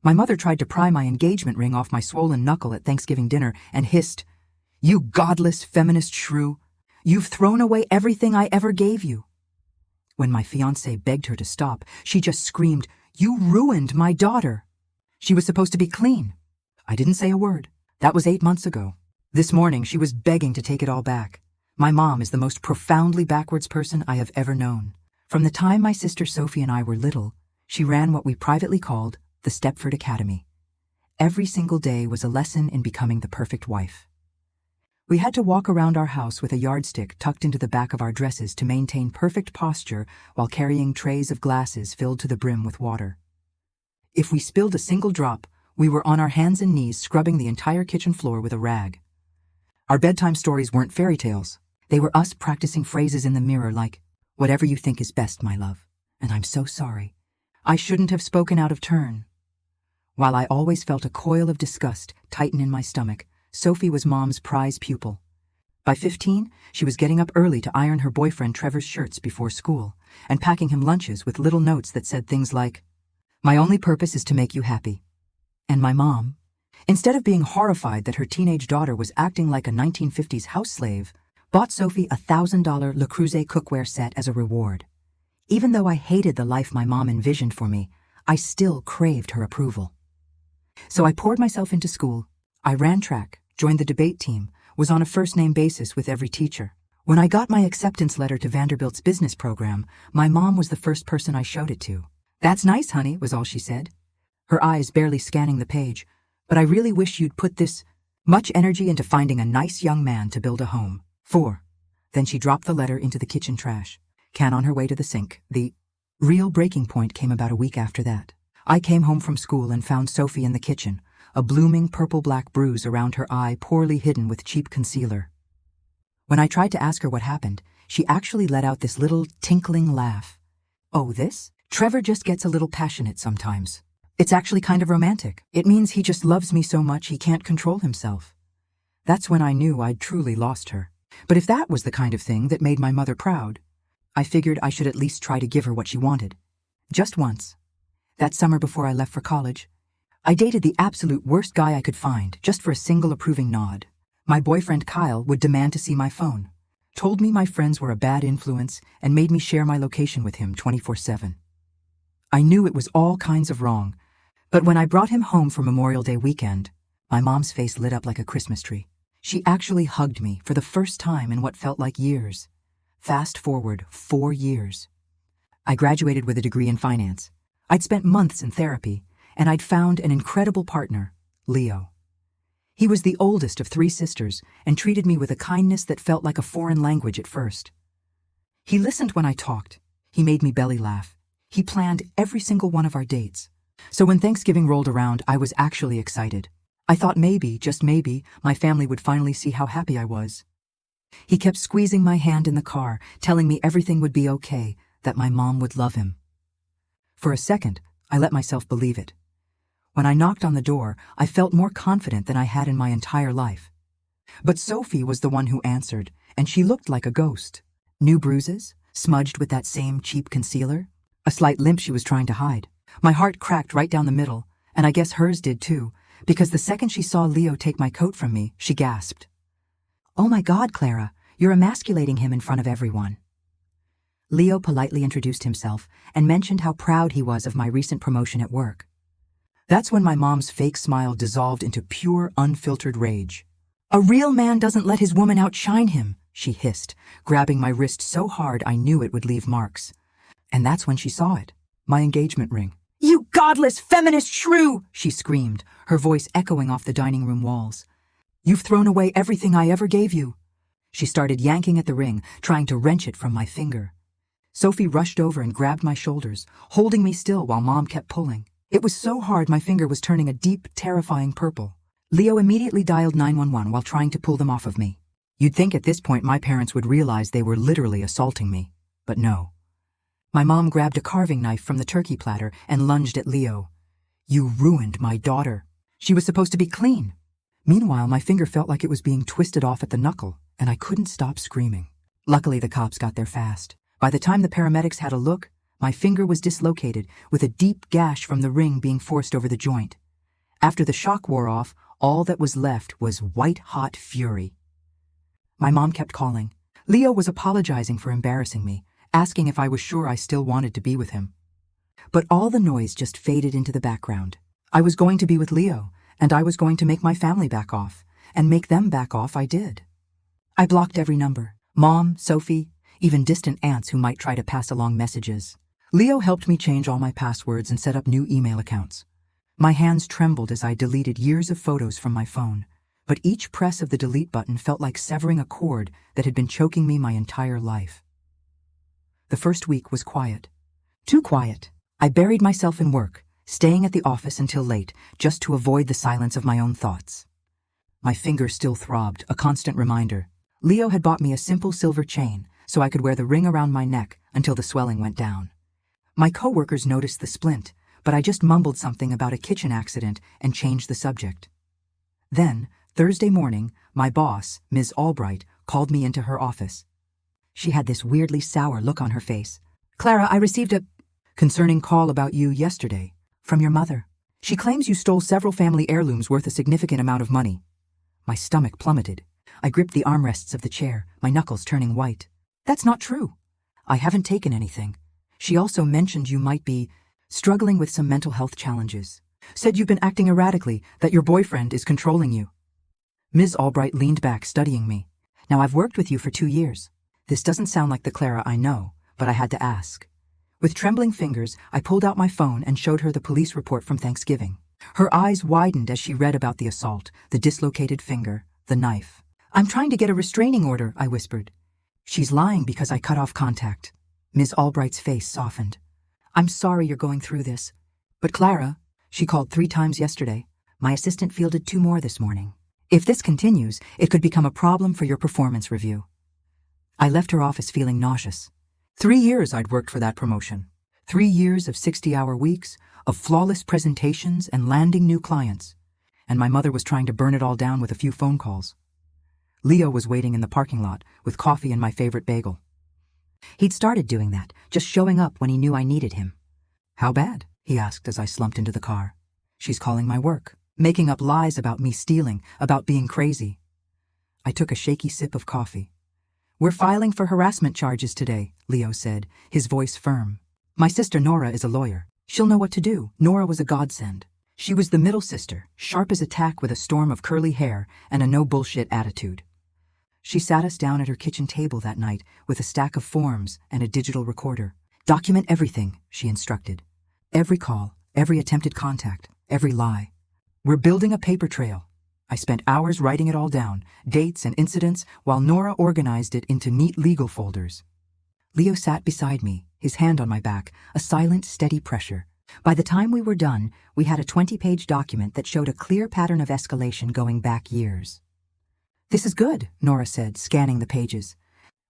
My mother tried to pry my engagement ring off my swollen knuckle at Thanksgiving dinner and hissed, "You godless feminist shrew! You've thrown away everything I ever gave you." When my fiancé begged her to stop, she just screamed, "You ruined my daughter. She was supposed to be clean." I didn't say a word. That was 8 months ago. This morning, she was begging to take it all back. My mom is the most profoundly backwards person I have ever known. From the time my sister Sophie and I were little, she ran what we privately called the Stepford Academy. Every single day was a lesson in becoming the perfect wife. We had to walk around our house with a yardstick tucked into the back of our dresses to maintain perfect posture while carrying trays of glasses filled to the brim with water. If we spilled a single drop, we were on our hands and knees scrubbing the entire kitchen floor with a rag. Our bedtime stories weren't fairy tales. They were us practicing phrases in the mirror like, "Whatever you think is best, my love. And I'm so sorry. I shouldn't have spoken out of turn." While I always felt a coil of disgust tighten in my stomach, Sophie was Mom's prize pupil. By 15, she was getting up early to iron her boyfriend Trevor's shirts before school and packing him lunches with little notes that said things like, "My only purpose is to make you happy." And my mom, instead of being horrified that her teenage daughter was acting like a 1950s house slave, bought Sophie a $1,000 Le Creuset cookware set as a reward. Even though I hated the life my mom envisioned for me, I still craved her approval. So I poured myself into school. I ran track, joined the debate team, was on a first-name basis with every teacher. When I got my acceptance letter to Vanderbilt's business program, my mom was the first person I showed it to. "That's nice, honey," was all she said, her eyes barely scanning the page. "But I really wish you'd put this much energy into finding a nice young man to build a home for." Then she dropped the letter into the kitchen trash, can on her way to the sink. The real breaking point came about a week after that. I came home from school and found Sophie in the kitchen, a blooming purple-black bruise around her eye poorly hidden with cheap concealer. When I tried to ask her what happened, she actually let out this little tinkling laugh. "Oh, this? Trevor just gets a little passionate sometimes. It's actually kind of romantic. It means he just loves me so much he can't control himself." That's when I knew I'd truly lost her. But if that was the kind of thing that made my mother proud, I figured I should at least try to give her what she wanted. Just once. That summer before I left for college, I dated the absolute worst guy I could find, just for a single approving nod. My boyfriend Kyle would demand to see my phone, told me my friends were a bad influence, and made me share my location with him 24/7. I knew it was all kinds of wrong, but when I brought him home for Memorial Day weekend, my mom's face lit up like a Christmas tree. She actually hugged me for the first time in what felt like years. Fast forward 4 years. I graduated with a degree in finance. I'd spent months in therapy, and I'd found an incredible partner, Leo. He was the oldest of 3 sisters and treated me with a kindness that felt like a foreign language at first. He listened when I talked. He made me belly laugh. He planned every single one of our dates. So when Thanksgiving rolled around, I was actually excited. I thought maybe, just maybe, my family would finally see how happy I was. He kept squeezing my hand in the car, telling me everything would be okay, that my mom would love him. For a second, I let myself believe it. When I knocked on the door, I felt more confident than I had in my entire life. But Sophie was the one who answered, and she looked like a ghost. New bruises, smudged with that same cheap concealer, a slight limp she was trying to hide. My heart cracked right down the middle, and I guess hers did too, because the second she saw Leo take my coat from me, she gasped. "Oh my God, Clara, you're emasculating him in front of everyone." Leo politely introduced himself and mentioned how proud he was of my recent promotion at work. That's when my mom's fake smile dissolved into pure, unfiltered rage. "A real man doesn't let his woman outshine him," she hissed, grabbing my wrist so hard I knew it would leave marks. And that's when she saw it, my engagement ring. "You godless feminist shrew!" she screamed, her voice echoing off the dining room walls. "You've thrown away everything I ever gave you." She started yanking at the ring, trying to wrench it from my finger. Sophie rushed over and grabbed my shoulders, holding me still while Mom kept pulling. It was so hard my finger was turning a deep, terrifying purple. Leo immediately dialed 911 while trying to pull them off of me. You'd think at this point my parents would realize they were literally assaulting me, but no. My mom grabbed a carving knife from the turkey platter and lunged at Leo. "You ruined my daughter. She was supposed to be clean." Meanwhile, my finger felt like it was being twisted off at the knuckle, and I couldn't stop screaming. Luckily, the cops got there fast. By the time the paramedics had a look, My finger was dislocated, with a deep gash from the ring being forced over the joint. After the shock wore off, all that was left was white-hot fury. My mom kept calling. Leo was apologizing for embarrassing me, asking if I was sure I still wanted to be with him. But all the noise just faded into the background. I was going to be with Leo, and I was going to make my family back off, and make them back off I did. I blocked every number. Mom, Sophie, even distant aunts who might try to pass along messages. Leo helped me change all my passwords and set up new email accounts. My hands trembled as I deleted years of photos from my phone, but each press of the delete button felt like severing a cord that had been choking me my entire life. The first week was quiet. Too quiet. I buried myself in work, staying at the office until late, just to avoid the silence of my own thoughts. My finger still throbbed, a constant reminder. Leo had bought me a simple silver chain, so I could wear the ring around my neck until the swelling went down. My coworkers noticed the splint, but I just mumbled something about a kitchen accident and changed the subject. Then, Thursday morning, my boss, Ms. Albright, called me into her office. She had this weirdly sour look on her face. "Clara, I received a concerning call about you yesterday, from your mother. She claims you stole several family heirlooms worth a significant amount of money." My stomach plummeted. I gripped the armrests of the chair, my knuckles turning white. "That's not true. I haven't taken anything. She also mentioned you might be struggling with some mental health challenges. Said you've been acting erratically, that your boyfriend is controlling you." Ms. Albright leaned back, studying me. "Now, I've worked with you for 2 years. This doesn't sound like the Clara I know, but I had to ask." With trembling fingers, I pulled out my phone and showed her the police report from Thanksgiving. Her eyes widened as she read about the assault, the dislocated finger, the knife. "I'm trying to get a restraining order," I whispered. "She's lying because I cut off contact." Ms. Albright's face softened. "I'm sorry you're going through this. But Clara, she called 3 times yesterday. My assistant fielded 2 more this morning. If this continues, it could become a problem for your performance review." I left her office feeling nauseous. 3 years I'd worked for that promotion. 3 years of 60-hour weeks, of flawless presentations and landing new clients. And my mother was trying to burn it all down with a few phone calls. Leo was waiting in the parking lot with coffee and my favorite bagel. He'd started doing that, just showing up when he knew I needed him. "How bad?" he asked as I slumped into the car. "She's calling my work, making up lies about me stealing, about being crazy." I took a shaky sip of coffee. "We're filing for harassment charges today," Leo said, his voice firm. "My sister Nora is a lawyer. She'll know what to do." Nora was a godsend. She was the middle sister, sharp as a tack with a storm of curly hair and a no-bullshit attitude. She sat us down at her kitchen table that night with a stack of forms and a digital recorder. "Document everything," she instructed. "Every call, every attempted contact, every lie. We're building a paper trail." I spent hours writing it all down, dates and incidents, while Nora organized it into neat legal folders. Leo sat beside me, his hand on my back, a silent, steady pressure. By the time we were done, we had a 20-page document that showed a clear pattern of escalation going back years. "This is good," Nora said, scanning the pages.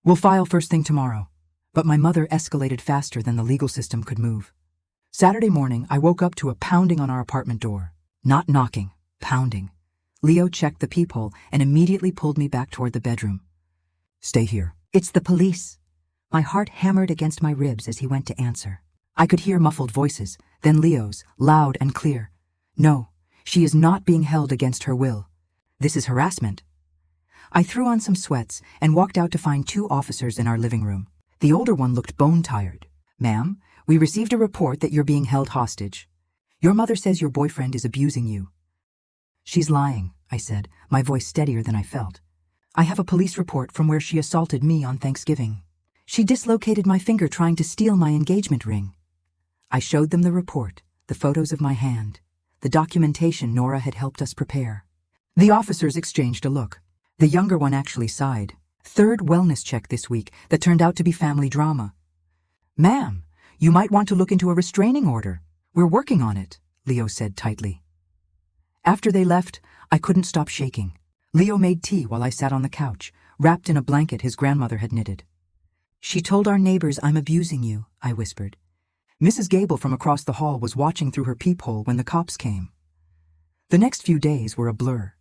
"We'll file first thing tomorrow." But my mother escalated faster than the legal system could move. Saturday morning, I woke up to a pounding on our apartment door. Not knocking, pounding. Leo checked the peephole and immediately pulled me back toward the bedroom. "Stay here." "It's the police." My heart hammered against my ribs as he went to answer. I could hear muffled voices, then Leo's, loud and clear. "No, she is not being held against her will. This is harassment." I threw on some sweats and walked out to find 2 officers in our living room. The older one looked bone-tired. "Ma'am, we received a report that you're being held hostage. Your mother says your boyfriend is abusing you." "She's lying," I said, my voice steadier than I felt. "I have a police report from where she assaulted me on Thanksgiving. She dislocated my finger trying to steal my engagement ring." I showed them the report, the photos of my hand, the documentation Nora had helped us prepare. The officers exchanged a look. The younger one actually sighed. 3rd wellness check this week that turned out to be family drama. "Ma'am, you might want to look into a restraining order. We're working on it," Leo said tightly. After they left, I couldn't stop shaking. Leo made tea while I sat on the couch, wrapped in a blanket his grandmother had knitted. "She told our neighbors I'm abusing you," I whispered. Mrs. Gable from across the hall was watching through her peephole when the cops came. The next few days were a blur.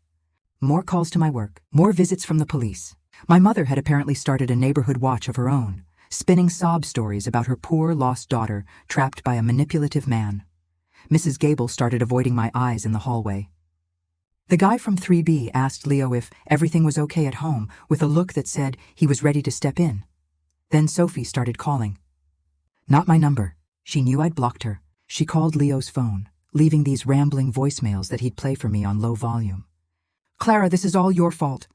More calls to my work, more visits from the police. My mother had apparently started a neighborhood watch of her own, spinning sob stories about her poor lost daughter trapped by a manipulative man. Mrs. Gable started avoiding my eyes in the hallway. The guy from 3B asked Leo if everything was okay at home with a look that said he was ready to step in. Then Sophie started calling. Not my number. She knew I'd blocked her. She called Leo's phone, leaving these rambling voicemails that he'd play for me on low volume. Clara, this is all your fault.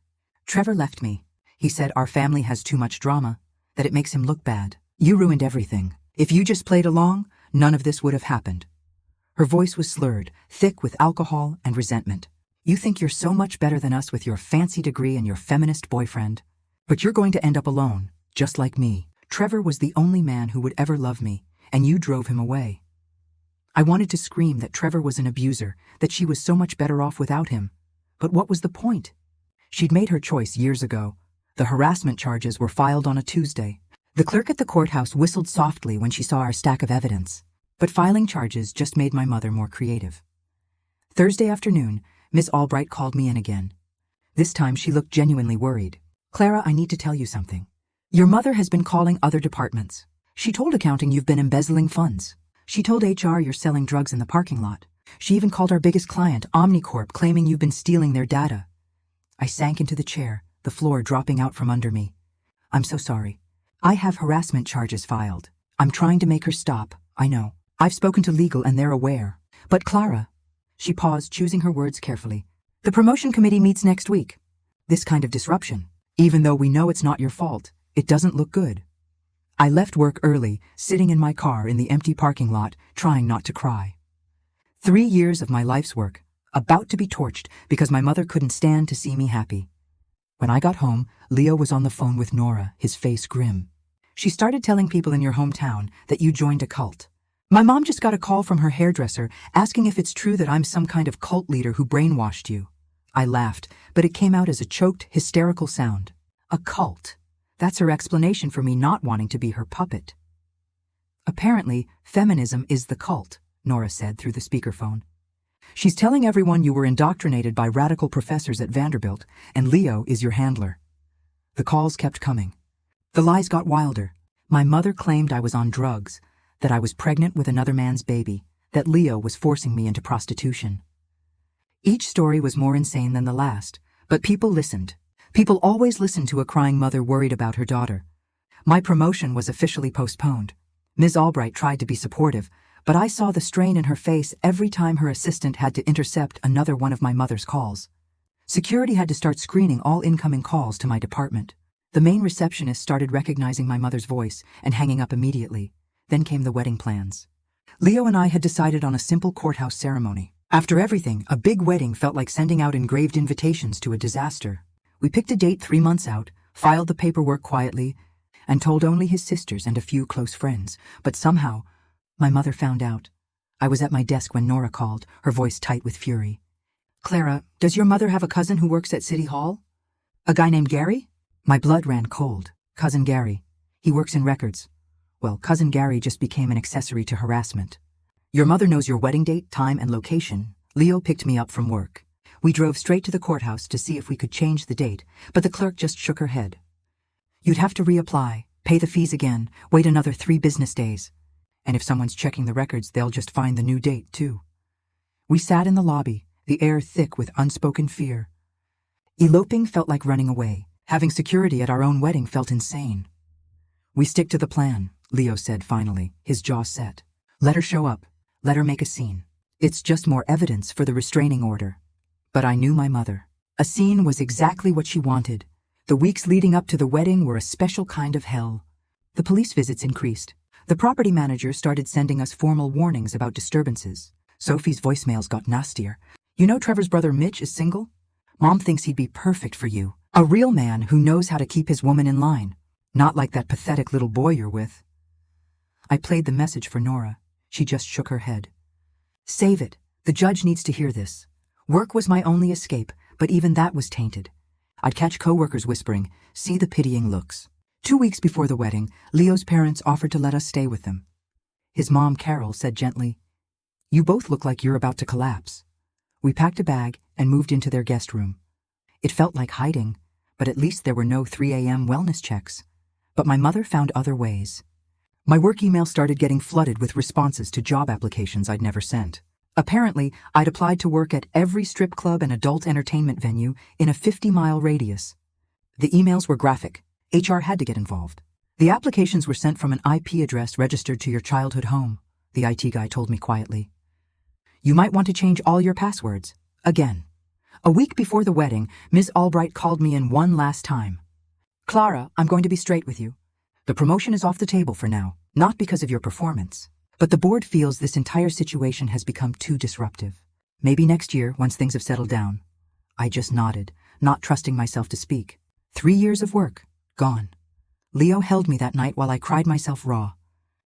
Trevor left me. He said our family has too much drama, that it makes him look bad. You ruined everything. If you just played along, none of this would have happened. Her voice was slurred, thick with alcohol and resentment. You think you're so much better than us with your fancy degree and your feminist boyfriend. But you're going to end up alone, just like me. Trevor was the only man who would ever love me, and you drove him away. I wanted to scream that Trevor was an abuser, that she was so much better off without him. But what was the point? She'd made her choice years ago. The harassment charges were filed on a Tuesday. The clerk at the courthouse whistled softly when she saw our stack of evidence. But filing charges just made my mother more creative. Thursday afternoon, Miss Albright called me in again. This time she looked genuinely worried. Clara, I need to tell you something. Your mother has been calling other departments. She told accounting you've been embezzling funds. She told HR you're selling drugs in the parking lot. She even called our biggest client, Omnicorp, claiming you've been stealing their data. I sank into the chair, the floor dropping out from under me. I'm so sorry. I have harassment charges filed. I'm trying to make her stop, I know. I've spoken to legal and they're aware. But Clara, she paused, choosing her words carefully. The promotion committee meets next week. This kind of disruption, even though we know it's not your fault, it doesn't look good. I left work early, sitting in my car in the empty parking lot, trying not to cry. 3 years of my life's work, about to be torched because my mother couldn't stand to see me happy. When I got home, Leo was on the phone with Nora, his face grim. She started telling people in your hometown that you joined a cult. My mom just got a call from her hairdresser asking if it's true that I'm some kind of cult leader who brainwashed you. I laughed, but it came out as a choked, hysterical sound. A cult. That's her explanation for me not wanting to be her puppet. Apparently, feminism is the cult, Nora said through the speakerphone. She's telling everyone you were indoctrinated by radical professors at Vanderbilt, and Leo is your handler. The calls kept coming. The lies got wilder. My mother claimed I was on drugs, that I was pregnant with another man's baby, that Leo was forcing me into prostitution. Each story was more insane than the last, but people listened. People always listen to a crying mother worried about her daughter. My promotion was officially postponed. Ms. Albright tried to be supportive, but I saw the strain in her face every time her assistant had to intercept another one of my mother's calls. Security had to start screening all incoming calls to my department. The main receptionist started recognizing my mother's voice and hanging up immediately. Then came the wedding plans. Leo and I had decided on a simple courthouse ceremony. After everything, a big wedding felt like sending out engraved invitations to a disaster. We picked a date 3 months out, filed the paperwork quietly, and told only his sisters and a few close friends. But somehow, my mother found out. I was at my desk when Nora called, her voice tight with fury. Clara, does your mother have a cousin who works at City Hall? A guy named Gary? My blood ran cold. Cousin Gary. He works in records. Well, Cousin Gary just became an accessory to harassment. Your mother knows your wedding date, time, and location. Leo picked me up from work. We drove straight to the courthouse to see if we could change the date, but the clerk just shook her head. You'd have to reapply, pay the fees again, wait another 3 business days. And if someone's checking the records, they'll just find the new date, too. We sat in the lobby, the air thick with unspoken fear. Eloping felt like running away. Having security at our own wedding felt insane. We stick to the plan, Leo said finally, his jaw set. Let her show up. Let her make a scene. It's just more evidence for the restraining order. But I knew my mother. A scene was exactly what she wanted. The weeks leading up to the wedding were a special kind of hell. The police visits increased. The property manager started sending us formal warnings about disturbances. Sophie's voicemails got nastier. You know Trevor's brother Mitch is single? Mom thinks he'd be perfect for you. A real man who knows how to keep his woman in line. Not like that pathetic little boy you're with. I played the message for Nora. She just shook her head. Save it. The judge needs to hear this. Work was my only escape, but even that was tainted. I'd catch coworkers whispering, see the pitying looks. 2 weeks before the wedding, Leo's parents offered to let us stay with them. His mom, Carol, said gently, You both look like you're about to collapse. We packed a bag and moved into their guest room. It felt like hiding, but at least there were no 3 a.m. wellness checks. But my mother found other ways. My work email started getting flooded with responses to job applications I'd never sent. Apparently, I'd applied to work at every strip club and adult entertainment venue in a 50-mile radius. The emails were graphic. HR had to get involved. The applications were sent from an IP address registered to your childhood home, the IT guy told me quietly. You might want to change all your passwords. Again. A week before the wedding, Ms. Albright called me in one last time. Clara, I'm going to be straight with you. The promotion is off the table for now, not because of your performance. But the board feels this entire situation has become too disruptive. Maybe next year, once things have settled down. I just nodded, not trusting myself to speak. 3 years of work, gone. Leo held me that night while I cried myself raw.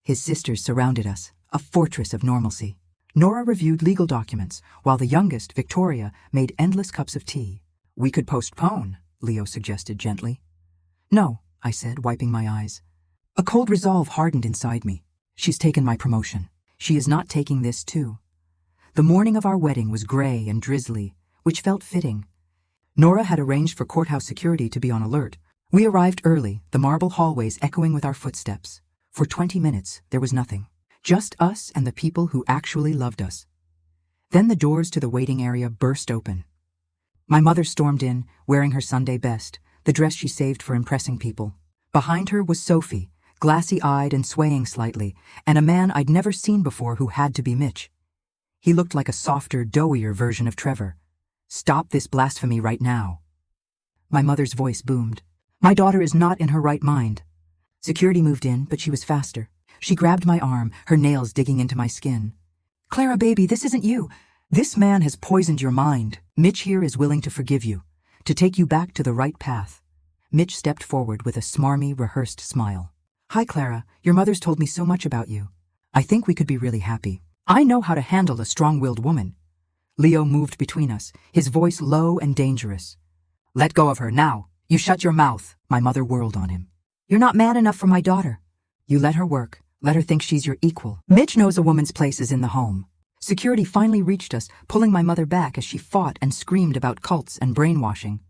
His sisters surrounded us, a fortress of normalcy. Nora reviewed legal documents, while the youngest, Victoria, made endless cups of tea. We could postpone, Leo suggested gently. No, I said, wiping my eyes. A cold resolve hardened inside me. She's taken my promotion. She is not taking this too. The morning of our wedding was gray and drizzly, which felt fitting. Nora had arranged for courthouse security to be on alert. We arrived early, the marble hallways echoing with our footsteps. For 20 minutes, there was nothing. Just us and the people who actually loved us. Then the doors to the waiting area burst open. My mother stormed in, wearing her Sunday best, the dress she saved for impressing people. Behind her was Sophie, glassy-eyed and swaying slightly, and a man I'd never seen before who had to be Mitch. He looked like a softer, doughier version of Trevor. Stop this blasphemy right now. My mother's voice boomed. My daughter is not in her right mind. Security moved in, but she was faster. She grabbed my arm, her nails digging into my skin. Clara, baby, this isn't you. This man has poisoned your mind. Mitch here is willing to forgive you, to take you back to the right path. Mitch stepped forward with a smarmy, rehearsed smile. Hi, Clara. Your mother's told me so much about you. I think we could be really happy. I know how to handle a strong-willed woman. Leo moved between us, his voice low and dangerous. Let go of her now. You shut your mouth. My mother whirled on him. You're not man enough for my daughter. You let her work. Let her think she's your equal. Mitch knows a woman's place is in the home. Security finally reached us, pulling my mother back as she fought and screamed about cults and brainwashing.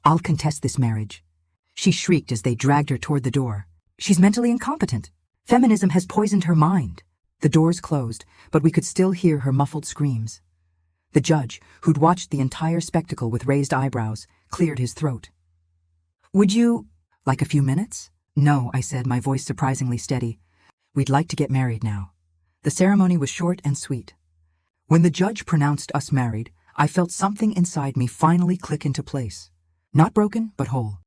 I'll contest this marriage. She shrieked as they dragged her toward the door. She's mentally incompetent. Feminism has poisoned her mind. The doors closed, but we could still hear her muffled screams. The judge, who'd watched the entire spectacle with raised eyebrows, cleared his throat. Would you like a few minutes? No, I said, my voice surprisingly steady. We'd like to get married now. The ceremony was short and sweet. When the judge pronounced us married, I felt something inside me finally click into place. Not broken, but whole.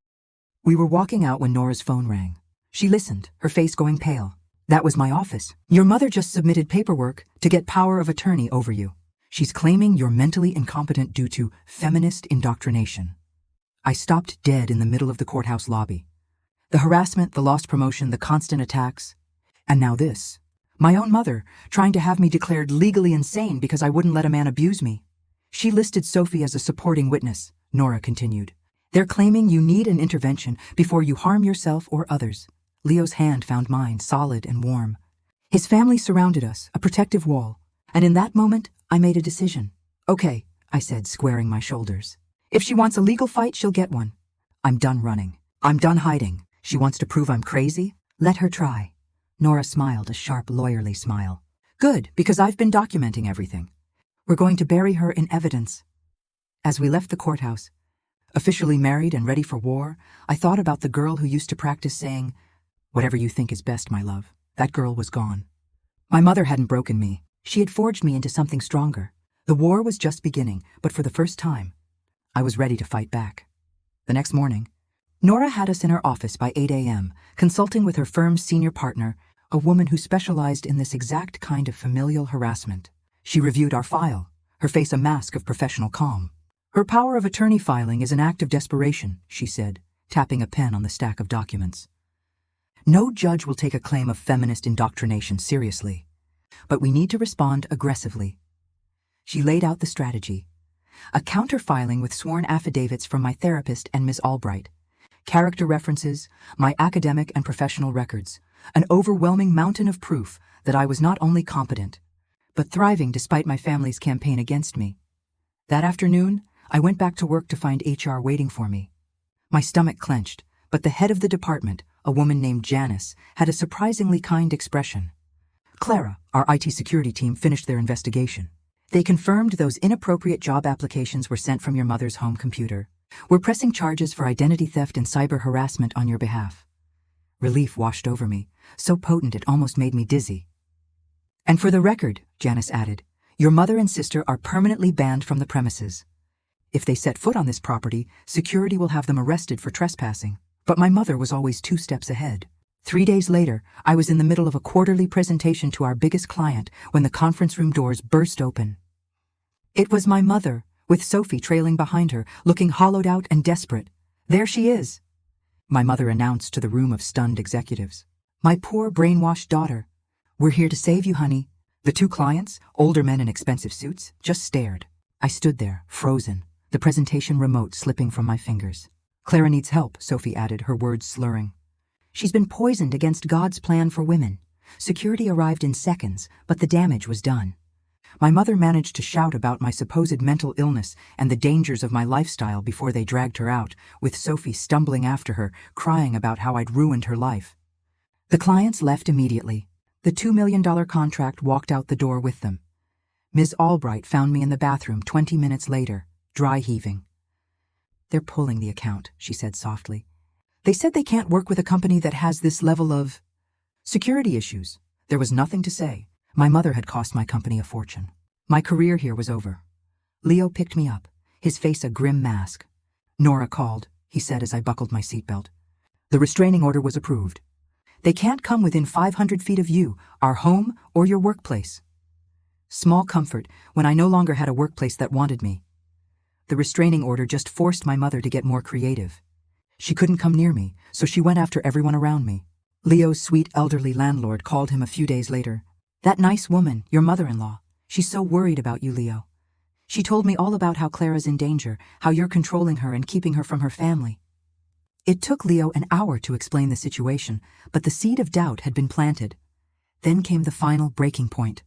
We were walking out when Nora's phone rang. She listened, her face going pale. That was my office. Your mother just submitted paperwork to get power of attorney over you. She's claiming you're mentally incompetent due to feminist indoctrination. I stopped dead in the middle of the courthouse lobby. The harassment, the lost promotion, the constant attacks. And now this. My own mother, trying to have me declared legally insane because I wouldn't let a man abuse me. She listed Sophie as a supporting witness, Nora continued. They're claiming you need an intervention before you harm yourself or others. Leo's hand found mine, solid and warm. His family surrounded us, a protective wall. And in that moment, I made a decision. Okay, I said, squaring my shoulders. If she wants a legal fight, she'll get one. I'm done running. I'm done hiding. She wants to prove I'm crazy? Let her try. Nora smiled, a sharp, lawyerly smile. Good, because I've been documenting everything. We're going to bury her in evidence. As we left the courthouse, officially married and ready for war, I thought about the girl who used to practice saying, "Whatever you think is best, my love." That girl was gone. My mother hadn't broken me. She had forged me into something stronger. The war was just beginning, but for the first time, I was ready to fight back. The next morning, Nora had us in her office by 8 a.m., consulting with her firm's senior partner, a woman who specialized in this exact kind of familial harassment. She reviewed our file, her face a mask of professional calm. Her power of attorney filing is an act of desperation, she said, tapping a pen on the stack of documents. No judge will take a claim of feminist indoctrination seriously, but we need to respond aggressively. She laid out the strategy. A counter-filing with sworn affidavits from my therapist and Ms. Albright, character references, my academic and professional records, an overwhelming mountain of proof that I was not only competent, but thriving despite my family's campaign against me. That afternoon, I went back to work to find HR waiting for me. My stomach clenched, but the head of the department, a woman named Janice, had a surprisingly kind expression. Clara, our IT security team, finished their investigation. They confirmed those inappropriate job applications were sent from your mother's home computer. We're pressing charges for identity theft and cyber harassment on your behalf. Relief washed over me, so potent it almost made me dizzy. And for the record, Janice added, your mother and sister are permanently banned from the premises. If they set foot on this property, security will have them arrested for trespassing. But my mother was always 2 steps ahead. 3 days later, I was in the middle of a quarterly presentation to our biggest client when the conference room doors burst open. It was my mother, with Sophie trailing behind her, looking hollowed out and desperate. There she is, my mother announced to the room of stunned executives. My poor brainwashed daughter. We're here to save you, honey. The 2 clients, older men in expensive suits, just stared. I stood there, frozen, the presentation remote slipping from my fingers. Clara needs help, Sophie added, her words slurring. She's been poisoned against God's plan for women. Security arrived in seconds, but the damage was done. My mother managed to shout about my supposed mental illness and the dangers of my lifestyle before they dragged her out, with Sophie stumbling after her, crying about how I'd ruined her life. The clients left immediately. The $2 million contract walked out the door with them. Ms. Albright found me in the bathroom 20 minutes later, dry heaving. They're pulling the account, she said softly. They said they can't work with a company that has this level of security issues. There was nothing to say. My mother had cost my company a fortune. My career here was over. Leo picked me up, his face a grim mask. Nora called, he said as I buckled my seatbelt. The restraining order was approved. They can't come within 500 feet of you, our home, or your workplace. Small comfort when I no longer had a workplace that wanted me. The restraining order just forced my mother to get more creative. She couldn't come near me, so she went after everyone around me. Leo's sweet elderly landlord called him a few days later. That nice woman, your mother-in-law, she's so worried about you, Leo. She told me all about how Clara's in danger, how you're controlling her and keeping her from her family. It took Leo an hour to explain the situation, but the seed of doubt had been planted. Then came the final breaking point.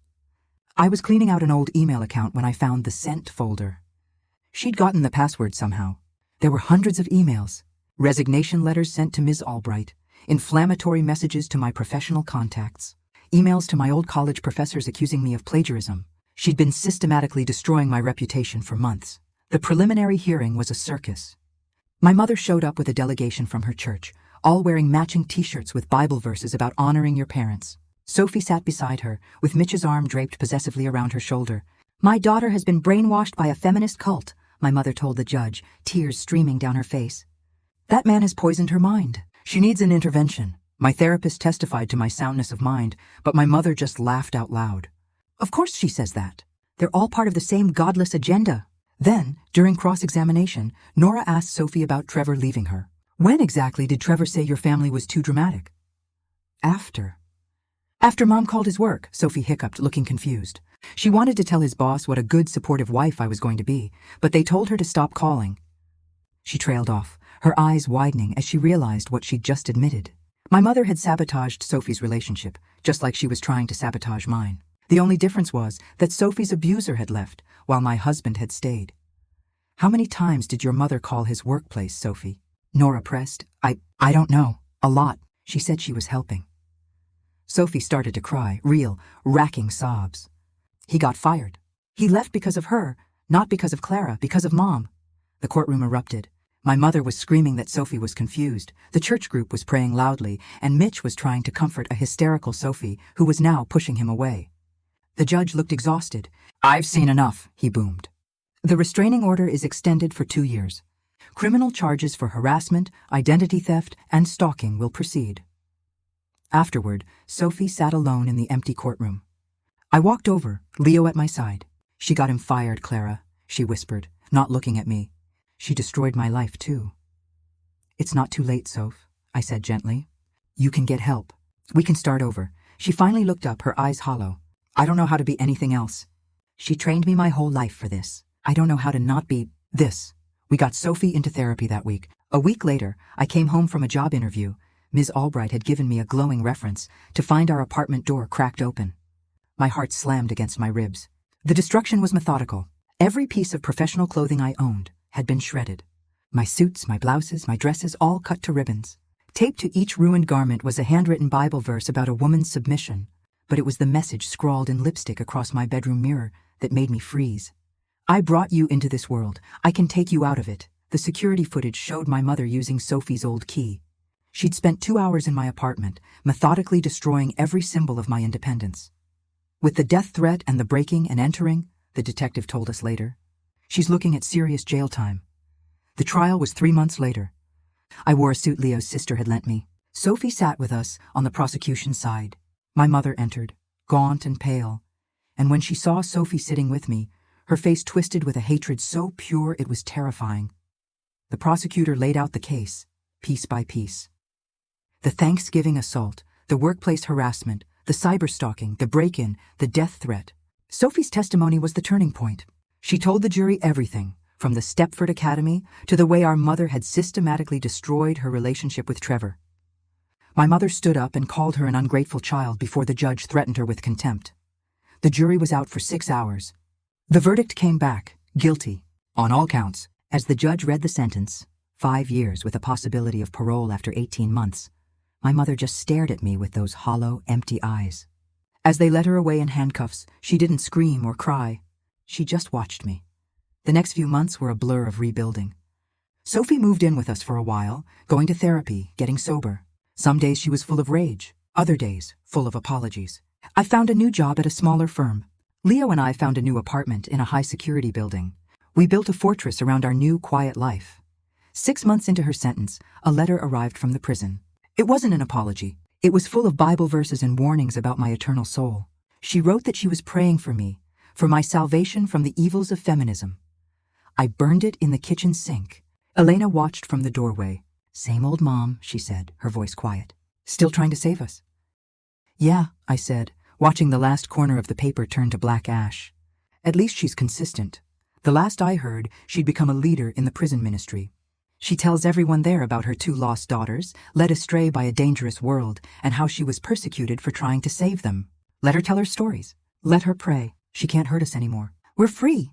I was cleaning out an old email account when I found the sent folder. She'd gotten the password somehow. There were hundreds of emails, resignation letters sent to Ms. Albright, inflammatory messages to my professional contacts, emails to my old college professors accusing me of plagiarism. She'd been systematically destroying my reputation for months. The preliminary hearing was a circus. My mother showed up with a delegation from her church, all wearing matching t-shirts with Bible verses about honoring your parents. Sophie sat beside her, with Mitch's arm draped possessively around her shoulder. My daughter has been brainwashed by a feminist cult, my mother told the judge, tears streaming down her face. That man has poisoned her mind. She needs an intervention. My therapist testified to my soundness of mind, but my mother just laughed out loud. Of course she says that. They're all part of the same godless agenda. Then, during cross-examination, Nora asked Sophie about Trevor leaving her. When exactly did Trevor say your family was too dramatic? After Mom called his work, Sophie hiccuped, looking confused. She wanted to tell his boss what a good, supportive wife I was going to be, but they told her to stop calling. She trailed off, her eyes widening as she realized what she'd just admitted. My mother had sabotaged Sophie's relationship, just like she was trying to sabotage mine. The only difference was that Sophie's abuser had left, while my husband had stayed. How many times did your mother call his workplace, Sophie? Nora pressed. I don't know. A lot. She said she was helping. Sophie started to cry, real, racking sobs. He got fired. He left because of her, not because of Clara, because of Mom. The courtroom erupted. My mother was screaming that Sophie was confused. The church group was praying loudly, and Mitch was trying to comfort a hysterical Sophie, who was now pushing him away. The judge looked exhausted. I've seen enough, he boomed. The restraining order is extended for 2 years. Criminal charges for harassment, identity theft, and stalking will proceed. Afterward, Sophie sat alone in the empty courtroom. I walked over, Leo at my side. She got him fired, Clara, she whispered, not looking at me. She destroyed my life, too. It's not too late, Soph, I said gently. You can get help. We can start over. She finally looked up, her eyes hollow. I don't know how to be anything else. She trained me my whole life for this. I don't know how to not be this. We got Sophie into therapy that week. A week later, I came home from a job interview. Ms. Albright had given me a glowing reference to find our apartment door cracked open. My heart slammed against my ribs. The destruction was methodical. Every piece of professional clothing I owned had been shredded. My suits, my blouses, my dresses, all cut to ribbons. Taped to each ruined garment was a handwritten Bible verse about a woman's submission, but it was the message scrawled in lipstick across my bedroom mirror that made me freeze. I brought you into this world. I can take you out of it. The security footage showed my mother using Sophie's old key. She'd spent 2 hours in my apartment, methodically destroying every symbol of my independence. With the death threat and the breaking and entering, the detective told us later, she's looking at serious jail time. The trial was 3 months later. I wore a suit Leo's sister had lent me. Sophie sat with us on the prosecution side. My mother entered, gaunt and pale, and when she saw Sophie sitting with me, her face twisted with a hatred so pure it was terrifying. The prosecutor laid out the case, piece by piece. The Thanksgiving assault, the workplace harassment, the cyberstalking, the break-in, the death threat. Sophie's testimony was the turning point. She told the jury everything, from the Stepford Academy to the way our mother had systematically destroyed her relationship with Trevor. My mother stood up and called her an ungrateful child before the judge threatened her with contempt. The jury was out for 6 hours. The verdict came back, guilty, on all counts. As the judge read the sentence, 5 years with a possibility of parole after 18 months, my mother just stared at me with those hollow, empty eyes. As they led her away in handcuffs, she didn't scream or cry. She just watched me. The next few months were a blur of rebuilding. Sophie moved in with us for a while, going to therapy, getting sober. Some days she was full of rage, other days full of apologies. I found a new job at a smaller firm. Leo and I found a new apartment in a high-security building. We built a fortress around our new, quiet life. 6 months into her sentence, a letter arrived from the prison. It wasn't an apology. It was full of Bible verses and warnings about my eternal soul. She wrote that she was praying for me, for my salvation from the evils of feminism. I burned it in the kitchen sink. Elena watched from the doorway. "Same old mom," she said, her voice quiet. "Still trying to save us?" "Yeah," I said, watching the last corner of the paper turn to black ash. "At least she's consistent. The last I heard, she'd become a leader in the prison ministry. She tells everyone there about her 2 lost daughters, led astray by a dangerous world, and how she was persecuted for trying to save them. Let her tell her stories. Let her pray. She can't hurt us anymore. We're free."